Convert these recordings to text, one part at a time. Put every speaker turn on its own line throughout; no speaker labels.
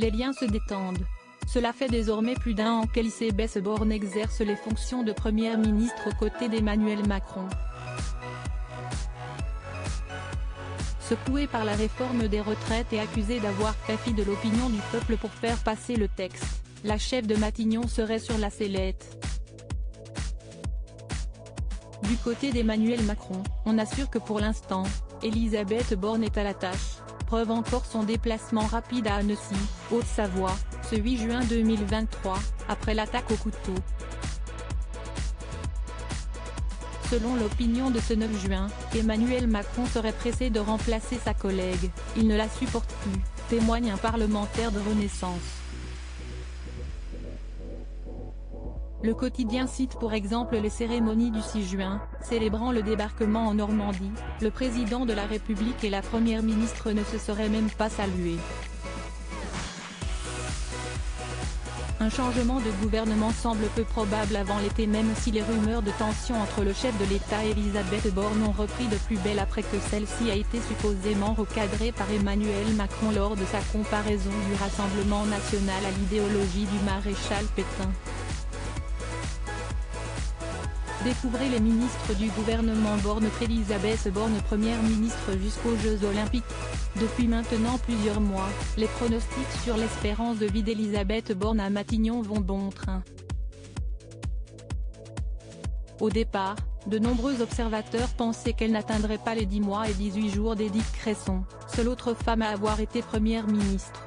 les liens se détendent. Cela fait désormais plus d'un an qu'Elisabeth Borne exerce les fonctions de Première ministre aux côtés d'Emmanuel Macron. Secouée par la réforme des retraites et accusée d'avoir fait fi de l'opinion du peuple pour faire passer le texte, la chef de Matignon serait sur la sellette. Du côté d'Emmanuel Macron, on assure que pour l'instant, Elisabeth Borne est à la tâche, preuve encore son déplacement rapide à Annecy, Haute-Savoie, ce 8 juin 2023, après l'attaque au couteau. Selon l'opinion de ce 9 juin, Emmanuel Macron serait pressé de remplacer sa collègue, il ne la supporte plus, témoigne un parlementaire de Renaissance. Le quotidien cite pour exemple les cérémonies du 6 juin, célébrant le débarquement en Normandie, le président de la République et la première ministre ne se seraient même pas salués. Un changement de gouvernement semble peu probable avant l'été même si les rumeurs de tension entre le chef de l'État et Elisabeth Borne ont repris de plus belle après que celle-ci a été supposément recadrée par Emmanuel Macron lors de sa comparaison du Rassemblement national à l'idéologie du maréchal Pétain. Découvrez les ministres du gouvernement Borne. Elisabeth Borne Première ministre jusqu'aux Jeux Olympiques. Depuis maintenant plusieurs mois, les pronostics sur l'espérance de vie d'Elisabeth Borne à Matignon vont bon train. Au départ, de nombreux observateurs pensaient qu'elle n'atteindrait pas les 10 mois et 18 jours d'Édith Cresson, seule autre femme à avoir été Première ministre.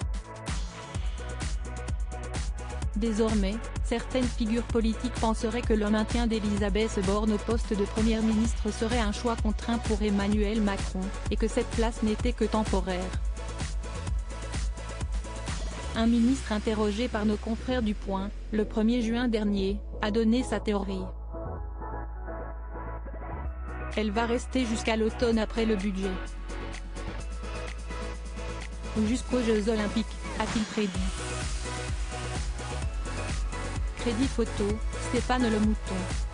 Désormais, certaines figures politiques penseraient que le maintien d'Elisabeth Borne au poste de Première ministre serait un choix contraint pour Emmanuel Macron, et que cette place n'était que temporaire. Un ministre interrogé par nos confrères du Point, le 1er juin dernier, a donné sa théorie. Elle va rester jusqu'à l'automne après le budget. Ou jusqu'aux Jeux Olympiques, a-t-il prédit. Crédit photo, Stéphane Le Mouton.